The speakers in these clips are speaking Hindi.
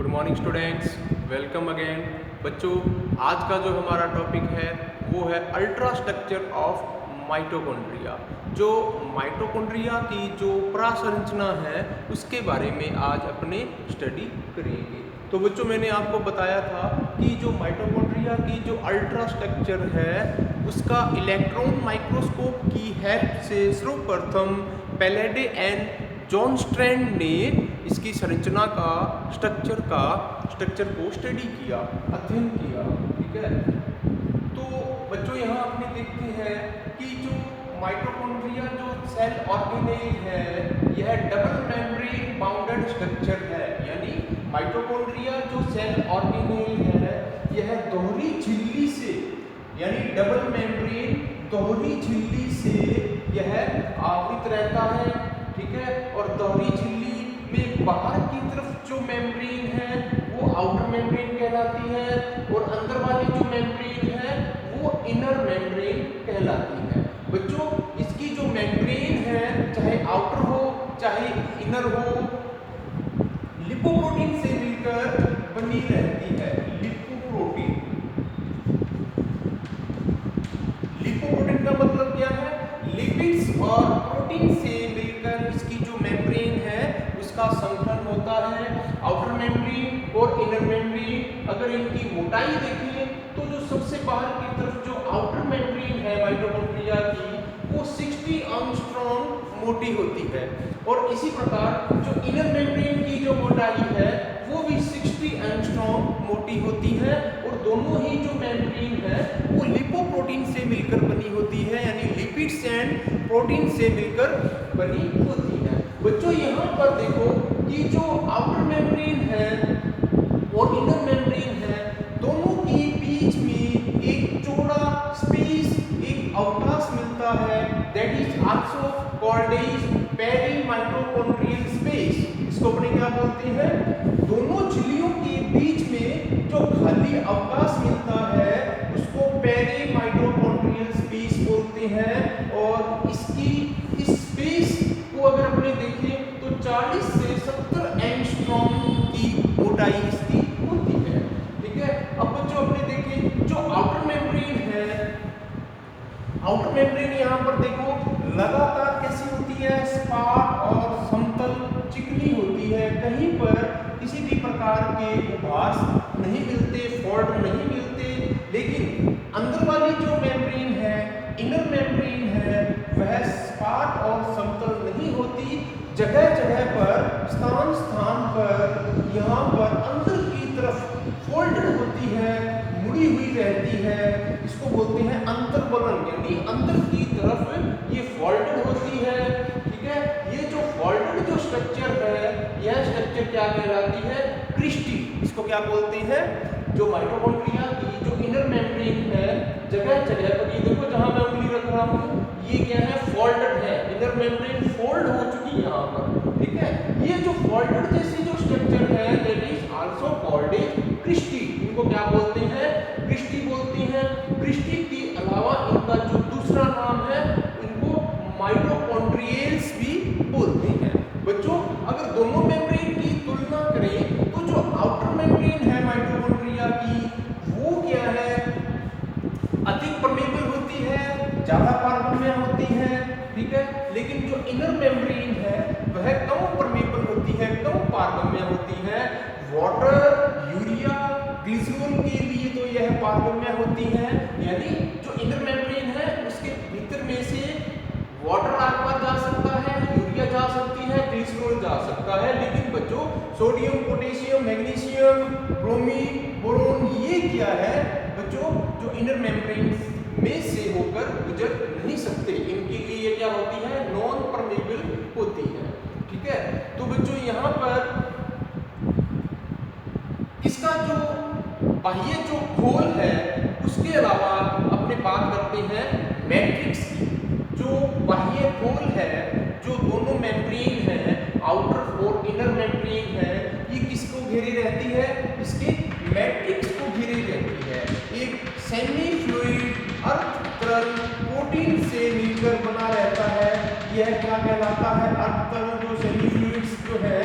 Morning students, welcome again. बच्चों, आज का जो हमारा टॉपिक है वो है अल्ट्रा स्ट्रक्चर ऑफ माइटोकॉन्ड्रिया। जो माइटोकॉन्ड्रिया की जो प्रासंरचना है उसके बारे में आज अपने स्टडी करेंगे। तो बच्चों, मैंने आपको बताया था कि जो माइटोकॉन्ड्रिया की जो अल्ट्रा स्ट्रक्चर है उसका इलेक्ट्रॉन माइक्रोस्कोप की हेल्प से सर्वप्रथम पैलेडे एंड जॉन स्ट्रैंड ने इसकी संरचना का स्ट्रक्चर को स्टडी किया, अध्ययन किया। ठीक है, तो बच्चों यहाँ अपने देखते हैं कि जो माइटोकॉन्ड्रिया जो सेल ऑर्गेनेल है यह डबल मेम्ब्रेन बाउंडेड स्ट्रक्चर है। यानी माइटोकॉन्ड्रिया जो सेल ऑर्गेनेल है यह दोहरी झिल्ली से, यानी डबल मेम्ब्रेन दोहरी झिल्ली से यह आवृत रहता है। ठीक है, और दोहरी झिल्ली में बाहर की तरफ जो मेम्ब्रेन है वो आउटर मेम्ब्रेन कहलाती है और अंदर वाली जो मेम्ब्रेन है वो इनर मेम्ब्रेन कहलाती है। बच्चों, इसकी जो मेम्ब्रेन है चाहे आउटर हो चाहे इनर हो, लिपोप्रोटीन से मिलकर बनी रहती है। लिपोप्रोटीन का मतलब क्या है? लिपिड्स और प्रोटीन से मिलकर इसकी जो मेम्ब्रेन है उसका संगठन होता है। आउटर मेम्ब्रेन और इनर मेम्ब्रेन, अगर इनकी मोटाई देखें तो जो सबसे बाहर की तरफ जो आउटर मेम्ब्रेन है माइटोकॉन्ड्रिया की वो 60 एंगस्ट्रॉम मोटी होती है, और इसी प्रकार जो इनर मेम्ब्रेन की जो मोटाई है वो भी 60 एंगस्ट्रॉम मोटी होती है, और दोनों ही जो मेम्ब्रेन है वो लिपोप्रोटीन से मिलकर बनी होती है, यानी लिपिड्स एंड प्रोटीन से मिलकर बनी होती है। बच्चों, यहाँ पर देखो कि जो आउटर मेम्ब्रेन है और इनर मेम्ब्रेन है दोनों के बीच में एक चौड़ा स्पेस, एक अवकाश मिलता है, that is also called as perimitochondrial space. इसको अपने क्या बोलते हैं? दोनों झिल्लियों के बीच में जो खाली अवकाश मिलता है उसको पेरीमाइटोकॉन्ड्रियल स्पेस बोलते हैं, और इसकी इस स्पेस को अगर अपने देखें तो 40 से 70 एंगस्ट्रॉम की मोटाई इसकी होती है। ठीक है, अब बच्चों अपने देखें जो आउटर मेम्ब्रेन है, आउटर मेम्ब्रेन यहाँ पर देखो लगातार कैसी होती है? सपाट और समतल चिकनी होती है, कहीं पर किसी भी प्रकार के उभास नहीं मिलते, फोल्ड नहीं मिलते। लेकिन अंदर वाली जो मेम्ब्रेन है, इनर मेम्ब्रेन है, वह सपाट और समतल नहीं होती। जगह जगह पर, स्थान स्थान पर यहाँ पर अंदर की तरफ फोल्डेड होती है, मुड़ी हुई रहती है। इसको बोलते हैं अंतर्वलन, यानी अंदर की तरफ ये फोल्डेड होती है। ठीक है, ये जो फोल्डेड जो स्ट्रक्चर है यह स्ट्रक्चर क्या कहलाती है? क्रिस्टी। इसको क्या बोलते हैं? जो माइटोकॉन्ड्रिया की जो इनर मेम्ब्रेन है जगह जगह पर, ये देखो जहां मैं उंगली रख रहा हूं ये क्या है? फोल्डेड है, इनर मेम्ब्रेन फोल्ड हो चुकी है यहाँ पर। ठीक है, ये जो फोल्डेड जैसी जो स्ट्रक्चर है that is also called as cristae. इनको क्या बोलते हैं? क्रिस्टी बोलते हैं। क्रिस्टी के अलावा इनका जो दूसरा नाम है इनको माइटोकॉन्ड्रियल्स भी बोलते हैं। बच्चों, अगर दोनों मेम्ब्रेन की तुलना करें तो जो आउटर मेम्ब्रेन है माइटोकॉन्ड्रिया की वो क्या है? अधिक परमेबल होती है, ज्यादा पारगम्य होती है। ठीक है, लेकिन जो इनर मेम्ब्रेन है वह कम परमेबल होती है, कम पारगम्य होती है। वाटर, यूरिया, ग्लिसरॉल के लिए तो यह पारगम्य होती है, यानी जो इनर मेम्ब्रेन है उसके भीतर में से वाटर आर जा सकता है, यूरिया जा सकती है, ग्लिसरॉल जा सकता है। लेकिन बच्चों, sodium, potassium, magnesium, bromine, boron ये क्या है बच्चों? जो इनर मेम्ब्रेन में से होकर गुजर नहीं सकते, इनके लिए ये क्या होती है? नॉन परमेबल होती है। ठीक है, तो बच्चों यहाँ पर इसका जो बाह्य जो खोल है उसके अलावा अपने बात करते हैं मैट्रिक्स की। जो बाह्य खोल है, जो दोनों मेम्ब्रेन है, आउटर और इनर मेम्ब्रेन है, ये किसको घेरे रहती है? इसके मैट्रिक्स को घेरे रहती है। एक सेमी फ्लूइड अर्ध तरल प्रोटीन से मिलकर बना रहता है। यह क्या कहलाता है? अर्ध तरल जो सेमी फ्लूइड्स जो है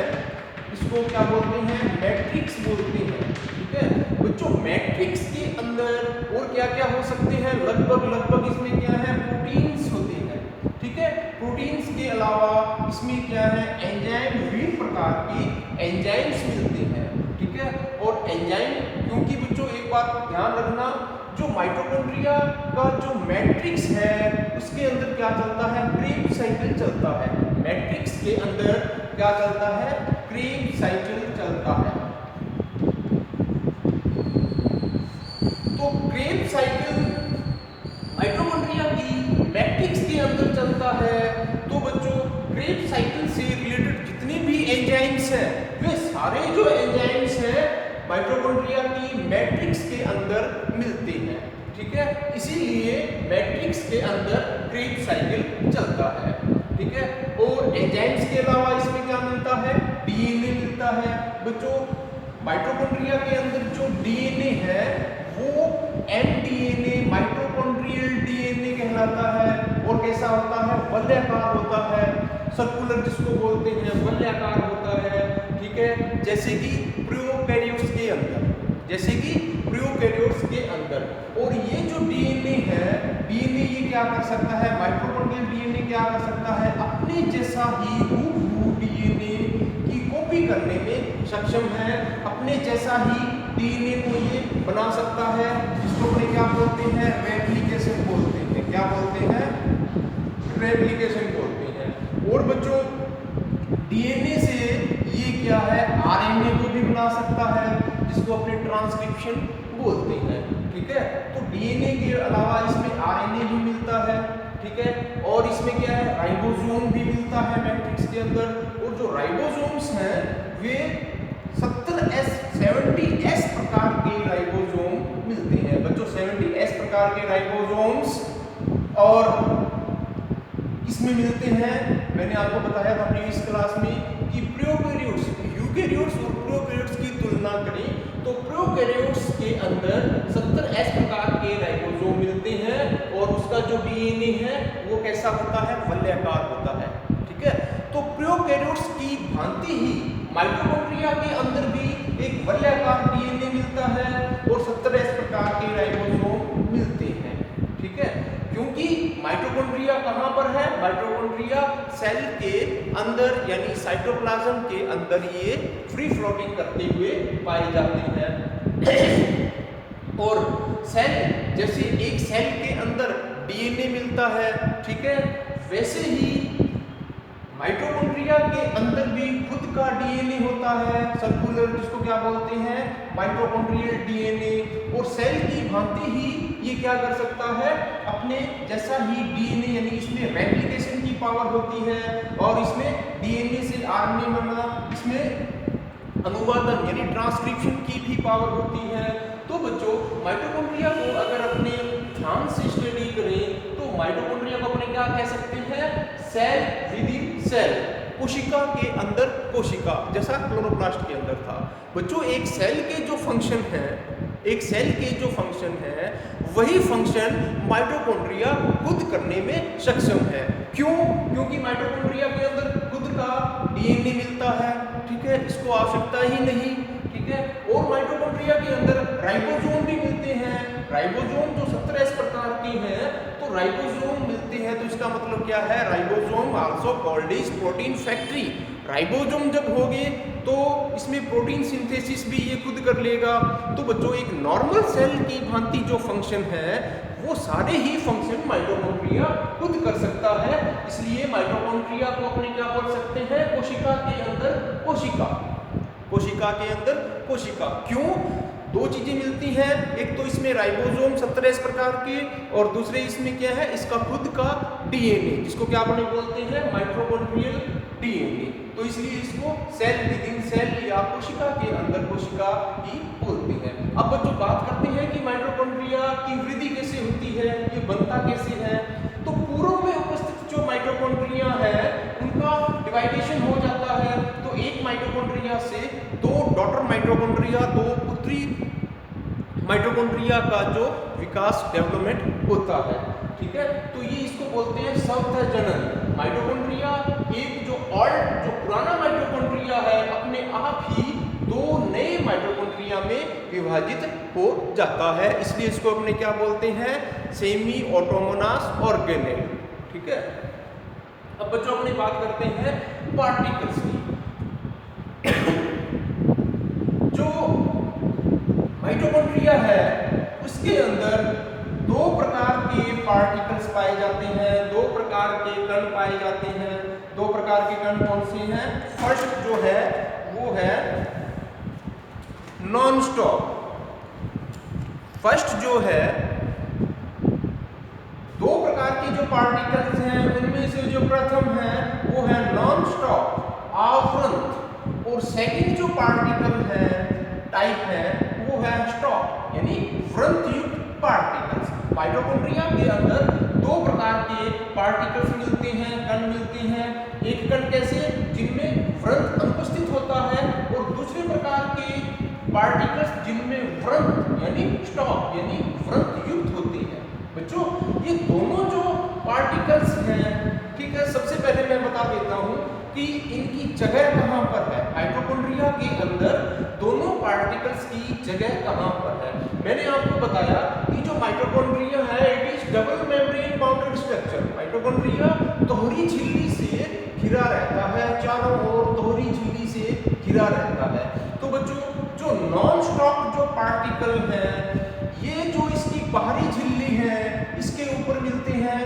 इसको जिसको क्या बोलते हैं, मैट्रिक्स बोलते हैं। ठीक है बच्चों, मैट्रिक्स के अंदर और क्या क्या हो सकते हैं, लगभग इसमें क्या है, प्रोटीन्स होते हैं। ठीक है, प्रोटीन्स के अलावा इसमें क्या है, एंजाइम, विभिन्न प्रकार की एंजाइम्स मिलते हैं। ठीक है, और एंजाइम, क्योंकि बच्चों एक बात ध्यान रखना, जो माइटोकॉन्ड्रिया का जो मैट्रिक्स है उसके अंदर क्या चलता है, क्रेब्स साइकिल चलता है। मैट्रिक्स के अंदर क्या चलता है, क्रेब्स साइकिल चलता है। तो क्रेब्स साइकिल माइटोकॉन्ड्रिया की मैट्रिक्स के अंदर चलता है। तो बच्चों क्रेब्स साइकिल से रिलेटेड जितने भी एंजाइम्स हैं, वे सारे जो एंजाइम्स हैं माइटोकॉन्ड्रिया की मैट्रिक्स के अंदर मिलते हैं। ठीक है, इसीलिए मैट्रिक्स के अंदर क्रेब्स साइकिल चलता है। ठीक है, और एंजाइम्स के अलावा इसमें क्या मिलता है, डीएनए मिलता है। बच्चों माइटोकॉन्ड्रिया के अंदर जो डीएनए है वो एमडीएनए, माइटोकॉन्ड्रियल डीएनए कहलाता है। और कैसा होता है, वलयाकार होता है, सर्कुलर जिसको बोलते हैं, वलयाकार होता है। ठीक है, जैसे कि प्रोकैरियोट्स के अंदर, जैसे कि प्रोकैरियोट्स के अंदर। और ये जो डीएनए है, डीएनए ये क्या कर सकता है, माइटोकॉन्ड्रियल डीएनए क्या कर सकता है, अपने जैसा ही हूबहू डीएनए की कॉपी करने में सक्षम है। अपने जैसा ही डीएनए को ये बना सकता है, जिसको अपने क्या बोलते हैं, रेप्लिकेशन बोलते हैं। क्या बोलते हैं, रेप्लिकेशन बोलते हैं। और बच्चों डीएनए से ये क्या है, आरएनए को भी बना सकता है, जिसको अपने ट्रांसक्रिप्शन बोलते हैं। ठीक है, तो डीएनए के अलावा इसमें आरएनए भी मिलता है। ठीक है, और इसमें क्या है, राइबोसोम भी मिलता है मैट्रिक्स के अंदर। और जो राइबोसोम्स हैं वे 70S प्रकार के राइबोसोम मिलते हैं। बच्चों 70S प्रकार के राइबोसोम्स और इसमें मिलते हैं। मैंने आपको बताया था प्रीवियस क्लास में कि प्रोकैरियोट्स, यूकैरियोट्स और प्रोकैरियोट्स की तुलना करें तो प्रोकैरियोट्स के अंदर 70S प्रकार के राइबोसोम मिलते हैं। और उसका जो डीएनए है वो कैसा होता है, वलयाकार होता है। ठीक है, तो प्रोकैरियोट्स की भांति ही माइटोकॉन्ड्रिया के अंदर भी एक वलयाकार डीएनए मिलता है और 70S प्रकार के राइबोसोम मिलते हैं। ठीक है, क्योंकि माइटोकॉन्ड्रिया कहां पर है, माइटोकॉन्ड्रिया सेल के अंदर यानी साइटोप्लाज्म के अंदर ये फ्री फ्लोटिंग करते हुए पाए जाते हैं। और सेल, जैसे एक सेल के अंदर डीएनए मिलता है, ठीक है, वैसे ही माइटोकॉन्ड्रिया के अंदर भी खुद का डीएनए होता है, सर्कुलर, जिसको क्या बोलते हैं, माइटोकॉन्ड्रियल डीएनए। और सेल की भांति ही ये क्या कर सकता है, अपने जैसा ही डीएनए, यानी इसमें रेप्लिकेशन की पावर होती है और इसमें डीएनए से आरएनए बनना, इसमें अनुवादन यानी ट्रांसक्रिप्शन की भी पावर होती है। तो बच्चों माइटोकॉन्ड्रिया को अगर अपने ध्यान से स्टडी करें तो माइटोकॉन्ड्रिया को अपने क्या कह सकते हैं, सेल विद इन सेल, कोशिका के अंदर कोशिका, जैसा क्लोरोप्लास्ट के अंदर था। बच्चों एक सेल के जो फंक्शन है, एक सेल के जो फंक्शन है वही फंक्शन माइटोकॉन्ड्रिया खुद करने में सक्षम है। क्यों? क्योंकि माइटोकॉन्ड्रिया के अंदर खुद का डीएनए मिलता है। ठीक है, इसको आवश्यकता ही नहीं। ठीक है, और माइटोकॉन्ड्रिया के अंदर राइबोसोम भी मिलते हैं। राइबोसोम जो 70S प्रकार के हैं, तो राइबोसोम मिलते हैं, तो इसका मतलब क्या है, ribosome also called is protein factory. Ribosome जब होंगे तो इसमें प्रोटीन सिंथेसिस भी ये खुद कर लेगा। तो बच्चों एक नॉर्मल सेल की भांति जो फंक्शन है वो सारे ही फंक्शन माइटोकॉन्ड्रिया खुद कर सकता है। इसलिए माइटोकॉन्ड्रिया को अपने क्या बोल सकते हैं, कोशिका के अंदर कोशिका, कोशिका के अंदर कोशिका। क्यों? दो चीजें मिलती हैं, एक तो इसमें राइबोसोम 70S प्रकार के, और दूसरे इसमें क्या है, इसका खुद का डीएनए, जिसको क्या अपने बोलते हैं, माइटोकॉन्ड्रियल डीएनए। तो इसलिए इसको सेल विद इन सेल या कोशिका के अंदर कोशिका ही बोलते हैं। अब बच्चों बात करते हैं कि माइटोकॉन्ड्रिया की वृद्धि कैसे होती है, ये बनता कैसे है। तो पूर्व में उपस्थित जो माइटोकॉन्ड्रिया है उनका डिवाइडेशन हो जाता है। तो एक माइटोकॉन्ड्रिया से दो डॉटर माइटोकॉन्ड्रिया, दो पुत्री माइटोकॉन्ड्रिया का जो विकास, डेवलपमेंट होता है। ठीक है, तो ये इसको बोलते हैं स्वतः जनन। माइटोकॉन्ड्रिया एक जो पुराना माइटोकॉन्ड्रिया है अपने आप ही दो नए माइटोकॉन्ड्रिया में विभाजित हो जाता है, इसलिए इसको अपने क्या बोलते हैं, सेमी ऑटोनोमस ऑर्गेनेल। ठीक है, अब बच्चों अपनी बात करते हैं पार्टिकल्स की। जो माइटोकॉन्ड्रिया है उसके अंदर दो प्रकार के पार्टिकल्स पाए जाते हैं, दो प्रकार के कण पाए जाते हैं। दो प्रकार के कण कौन से हैं? फर्स्ट जो है वो है नॉन स्टॉप। फर्स्ट जो है, दो प्रकार के जो पार्टिकल्स हैं उनमें से जो प्रथम है वो है नॉन स्टॉप, आवृत, और सेकंड जो पार्टिकल है टाइप है वो है स्टॉप यानी वृत्त युक्त पार्टिकल्स। माइटोकॉन्ड्रिया के अंदर दो प्रकार के पार्टिकल्स मिलते हैं, कण मिलते हैं। एक कण कैसे, जिनमें वृत्त अनुपस्थित होता है, और दूसरे प्रकार के पार्टिकल्स जिनमें वृत्त यानी स्टॉप यानी वृत्त युक्त होते हैं। बच्चों ये दोनों जो पार्टिकल्स हैं, ठीक है, सबसे पहले मैं बता देता हूं कि इनकी जगह कहां पर है। माइटोकॉन्ड्रिया के अंदर दोनों पार्टिकल्स की जगह कहां पर है। मैंने आपको बताया कि जो माइटोकॉन्ड्रिया है it is double membrane bounded structure. Mitochondria दोहरी झिल्ली से घिरा रहता है, चारों ओर दोहरी झिल्ली से घिरा रहता है। तो बच्चों जो नॉन स्टॉप जो पार्टिकल है, ये जो इसकी बाहरी झिल्ली है इसके ऊपर मिलते हैं।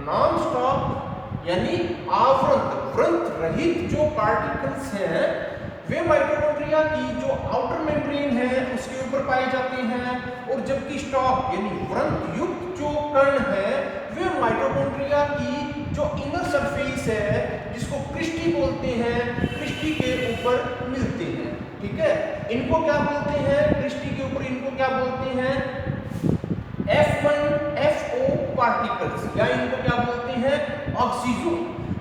नॉन स्टॉप यानी आवृत वृत्त रहित जो पार्टिकल्स हैं वे माइटोकॉन्ड्रिया की जो आउटर मेम्ब्रेन है उसके ऊपर पाए जाते हैं, और जबकि स्टॉप यानी वृत्त युक्त जो कण है वे माइटोकॉन्ड्रिया की जो इनर सरफेस है जिसको क्रिस्टी बोलते हैं, क्रिस्टी के ऊपर मिलते हैं। ठीक है, इनको क्या बोलते हैं, क्रिस्टी के ऊपर इनको क्या बोलते हैं, F1FO पार्टिकल्स, या इनको क्या बोलते हैं, ऑक्सीजोन।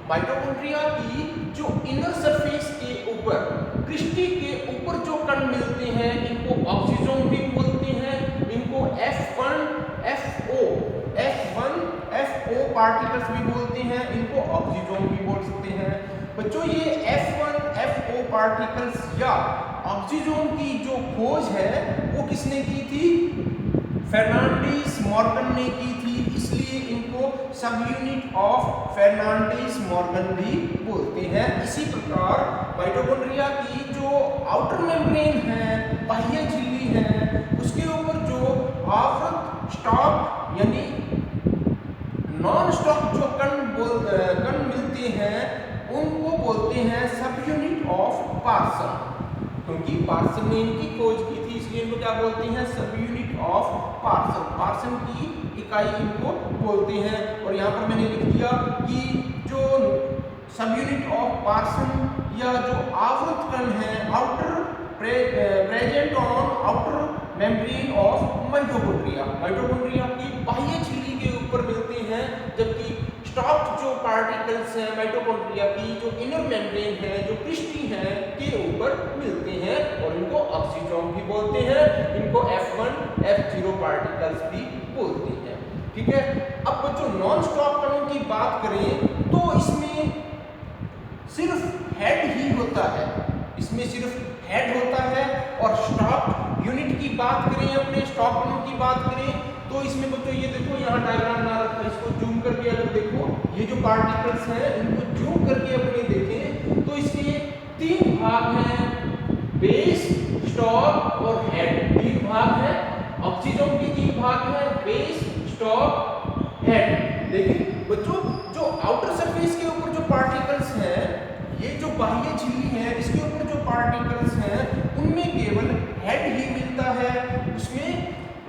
माइटोकॉन्ड्रिया की जो इनर सरफेस के ऊपर क्रिस्टी के ऊपर जो कण मिलते हैं इनको ऑक्सीजोन भी बोलते हैं, इनको F1FO पार्टिकल्स भी बोलते हैं, इनको ऑक्सीजोन भी बोल सकते हैं। बच्चों ये F1FO पार्टिकल्स या ऑक्सीजोन की जो खोज है वो किसने की थी, फर्नांडिस मॉर्गन ने की थी, इसलिए इनको सब यूनिट ऑफ फर्नांडिस मॉर्गन भी बोलते हैं। इसी प्रकार माइटोकॉन्ड्रिया की जो आउटर मेम्ब्रेन है, बाह्य झिल्ली है, उसके ऊपर जो आवृत स्टॉप यानी नॉन स्टॉप जो कण मिलते हैं उनको बोलते हैं सब यूनिट ऑफ पार्सन। क्योंकि पार्सन ने इनकी खोज की थी इसलिए इनको क्या बोलते हैं, सब यूनिट ऑफ पार्सन। पार्सन की इकाई इनको बोलते हैं। और यहाँ पर मैंने लिख दिया कि जो सब यूनिट ऑफ पार्सन या जो आवृत कण है outer present on outer membrane of mitochondria, mitochondria की बाह्य झिल्ली के ऊपर मिलते हैं, जबकि स्टॉप्ड जो पार्टिकल्स हैं माइटोकॉन्ड्रिया की जो इनर मेम्ब्रेन है, जो क्रिस्टी है, के ऊपर मिलते हैं, और इनको ऑक्सीजोन भी बोलते हैं, इनको F1F0 पार्टिकल्स भी बोलते हैं। ठीक है, अब बच्चों नॉन स्टॉप कणों की बात करें तो इसमें सिर्फ हेड ही होता है, इसमें सिर्फ हेड होता है। और स्टॉप यूनिट की बात करें, अपने स्टॉप कणों की बात करें तो इसमें बच्चों ये देखो यहाँ डायग्राम बना रखा है, इसको जूम करके अगर देखो ये जो पार्टिकल्स हैं इनको जूम करके अपने देखें तो इसके तीन भाग हैं, बेस, स्टॉप और हेड। तीन भाग हैं, ऑक्सीजन के तीन भाग हैं, बेस, स्टॉप, हेड। देखिए बच्चों जो आउटर सरफेस के ऊपर जो पार्टिकल्स हैं, ये जो बाह्य झिल्ली है इसके ऊपर जो पार्टिकल्स हैं उनमें केवल हेड ही मिलता है, उसमें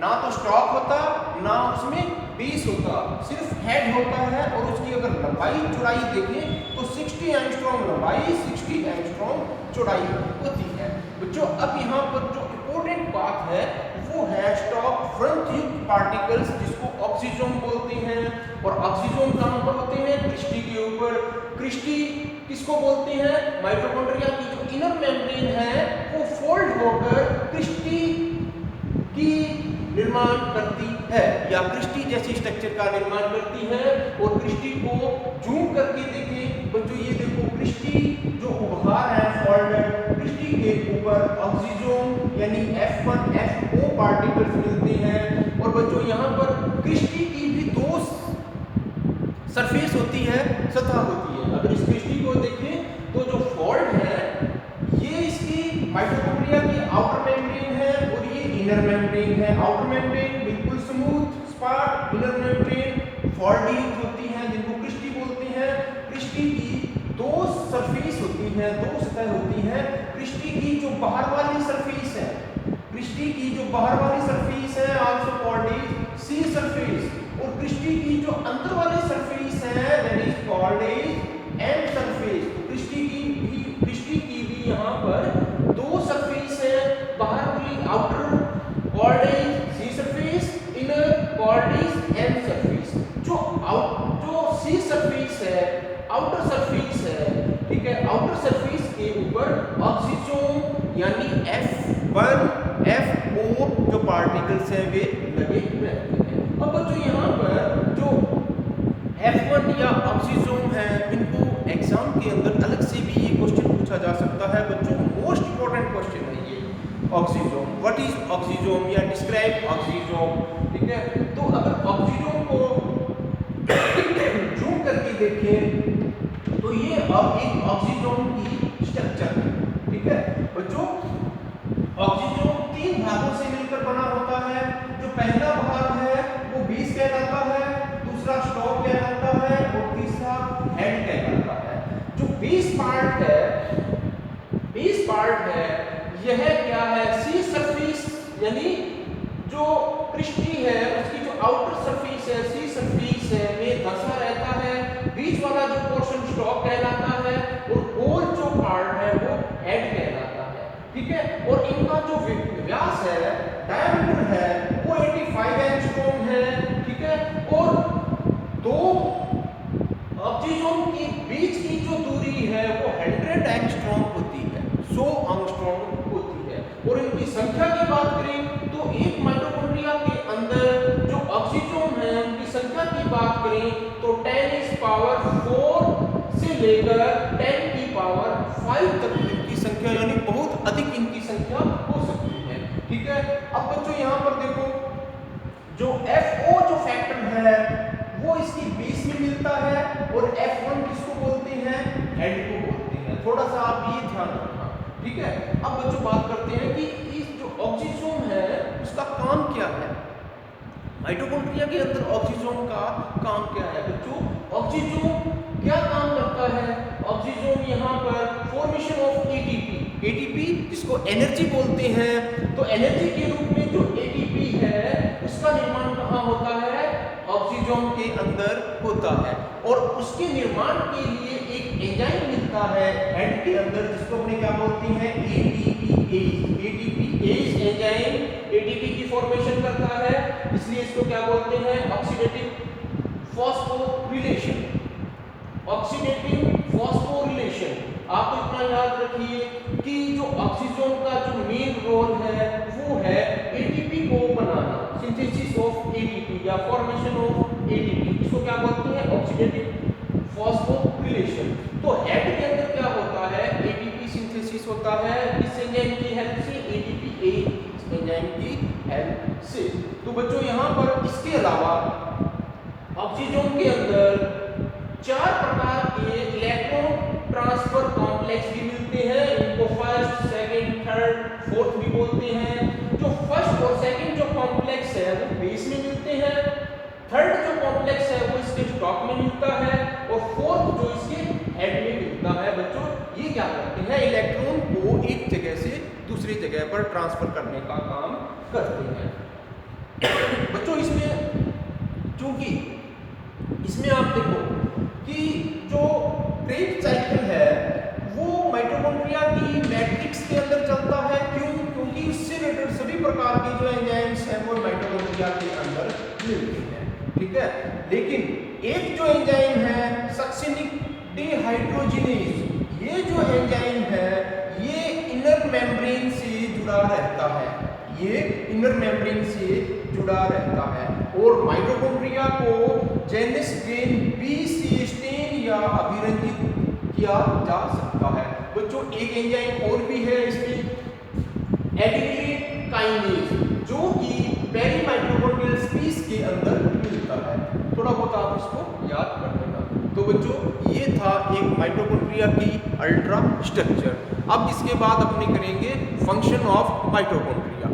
ना तो स्टॉप होता ना उसमें बेस होता, सिर्फ हेड होता है। और उसकी अगर लंबाई चौड़ाई देखें तो 60 एंगस्ट्रॉम लंबाई, 60 एंगस्ट्रॉम चौड़ाई होती है। बच्चों अब यहाँ पर जो इम्पोर्टेंट बात है वो है स्टॉप वृत्त युक्त पार्टिकल्स जिसको ऑक्सीजन बोलते हैं। और ऑक्सीजन कहाँ पर होते हैं, क्रिस्टी के ऊपर। क्रिस्टी किसको बोलते हैं, माइटोकॉन्ड्रिया की जो इनर मेम्ब्रेन है वो फोल्ड होकर क्रिस्टी की निर्माण करती है या क्रिस्टी जैसी स्ट्रक्चर का निर्माण करती है। और क्रिस्टी को जूम करके देखें बच्चों ये देखो क्रिस्टी जो उभार है फॉल्डेड क्रिस्टी के ऊपर ऑक्सीजोम यानी F1 FO पार्टिकल्स मिलते हैं। और बच्चों यहाँ पर क्रिस्टी की भी दो सरफेस होती है, सतह होती है। अगर इस क्रिस्टी को देखें तो जो फॉल्ड है ये इसकी माइटोकॉन्ड्रिया की आउटर मेम्ब्रेन है और ये इनर मेम्ब्रेन है। आउटर मेम्ब्रेन बिल्कुल स्मूथ स्पार्ट, इनर मेम्ब्रेन फॉल्डी होती है जिनको क्रिस्टी बोलते हैं। क्रिस्टी की दो सरफेस होती हैं, दो सतह होती हैं। क्रिस्टी की जो बाहर वाली सरफेस है, क्रिस्टी की जो बाहर वाली सरफेस है also called is C surface, और क्रिस्टी की जो अंदर वाली सरफेस है that is called is M surface. तो क्रिस्टी की भी यहाँ पर दो सरफेस है, बाहर वाली outer called is C surface, inner called is M surface. जो सी सरफेस है, आउटर सरफेस है, ठीक है, आउटर सरफेस के ऊपर ऑक्सीजोम यानी F1 FO जो पार्टिकल्स हैं वे लगे रहते हैं। अब बच्चों यहाँ पर जो F1 या ऑक्सीजोम है इनको एग्जाम के अंदर अलग से भी ये क्वेश्चन पूछा जा सकता है। बच्चों मोस्ट इंपॉर्टेंट क्वेश्चन है ये ऑक्सीजोम। व्हाट इज ऑक्सीजोम या डिस्क्राइब ऑक्सीजोम, ठीक है। तो अगर ऑक्सीजोम को जूम करके देखें तो ये अब एक ऑक्सीजोम की स्ट्रक्चर है, ठीक है। बच्चों ऑक्सीजोम तीन भागों से मिलकर बना होता है। जो पहला भाग है वो बेस कहलाता है, दूसरा स्टॉक कहलाता है और तीसरा हेड कहलाता है। जो बेस पार्ट है यह क्या है, सी सरफेस यानी जो क्रिस्टी है उसकी जो आउटर सरफेस है सी सरफेस है में धंसा रहता है। बीच वाला जो पोर्शन स्टॉक कहलाता है और गोल जो पार्ट है वो हेड कहलाता है, ठीक है। और इनका जो व्यास है, डायमीटर है वो 85 एंगस्ट्रॉम है, ठीक है। और दो ऑक्सीजोम के बीच की जो दूरी है वो 100 एंगस्ट्रॉम होती है, 100 एंगस्ट्रॉम होती है। और इनकी संख्या की बात करें तो एक माइटोकॉन्ड्रिया के अंदर जो ऑक्सीजोम है उनकी संख्या की बात करें तो 10⁴ से लेकर 10⁵ तक इनकी संख्या यानी बहुत अधिक इनकी संख्या हो सकती है, ठीक है। अब बच्चों यहाँ पर देखो जो FO जो फैक्टर है वो इसकी बेस में मिलता है और F1 किसको बोलते हैं, हेड को बोलते हैं। थोड़ा सा आप ये ध्यान रखना, ठीक है। अब बच्चों बात करते हैं कि इस जो ऑक्सीजोम है उसका काम क्या है। माइटोकॉन्ड्रिया के अंदर ऑक्सीजोम का काम क्या है बच्चों, ऑक्सीजोम क्या काम करता है। ऑक्सीजोम यहाँ पर फॉर्मेशन ऑफ एटीपी जिसको एनर्जी बोलते हैं, तो एनर्जी के रूप में जो एटीपी है उसका निर्माण कहाँ होता है, ऑक्सीजोम के अंदर होता है। और उसके निर्माण के लिए एक एंजाइम मिलता है हेड के अंदर जिसको अपने क्या बोलते हैं, एटीपीएज एंजाइम एटीपी की फॉर्मेशन करता है, इसलिए इसको क्या बोलते हैं, ऑक्सीडेटिव फॉस्फोरिलेशन। ऑक्सीडेटिव फॉस्फोरिलेशन आपको इतना याद रखिए कि जो ऑक्सीजन का जो मेन रोल है वो है एटीपी को बनाना, सिंथेसिस ऑफ एटीपी या फॉर्मेशन ऑफ एटीपी, इसको क्या बोलते हैं, ऑक्सीडेटिव फॉस्फोरिलेशन। तो हेड के अंदर क्या होता है, एटीपी सिंथेसिस होता है, किस एंजाइम की हेल्प से, एटीपीएज एंजाइम की हेल्प से। तो बच्चों यहाँ पर इसके अलावा ऑक्सीजन के अंदर 4 प्रकार के इलेक्ट्रॉन ट्रांसफर कॉम्प्लेक्स भी मिलते हैं, इनको फर्स्ट, सेकंड, थर्ड, फोर्थ भी बोलते हैं। जो फर्स्ट और सेकंड जो कॉम्प्लेक्स है वो बेस में मिलते हैं, थर्ड जो कॉम्प्लेक्स है वो इसके स्टॉक में मिलता है और फोर्थ जो इसके हेड में मिलता है। बच्चों ये क्या करते हैं, इलेक्ट्रॉन को एक जगह से दूसरी जगह पर ट्रांसफर करने का काम करते हैं। बच्चों इसमें चूंकि इसमें आप देखो कि जो क्रेब साइकिल है वो माइटोकॉन्ड्रिया की मैट्रिक्स के अंदर चलता है। क्यों, क्योंकि उससे रिलेटेड सभी प्रकार के जो एंजाइम्स हैं वो माइटोकॉन्ड्रिया के अंदर मिलते हैं, ठीक है। लेकिन एक जो एंजाइम है सक्सिनिक डिहाइड्रोजिनेज, ये जो एंजाइम है ये इनर मेम्ब्रेन से जुड़ा रहता है, ये इनर मेम्ब्रेन से जुड़ा रहता है और माइटोकॉन्ड्रिया को Janus stain B C stain या अभिरंजित किया जा सकता है। बच्चों एक एंजाइम और भी है इसमें, एडिनिलीन काइनेज, जो कि पेरी माइटोकॉन्ड्रियल स्पेस के अंदर मिलता है। थोड़ा बहुत आप इसको याद कर लेना। तो बच्चों ये था एक माइटोकॉन्ड्रिया की अल्ट्रा स्ट्रक्चर। अब इसके बाद अपने करेंगे फंक्शन ऑफ माइटोकॉन्ड्रिया।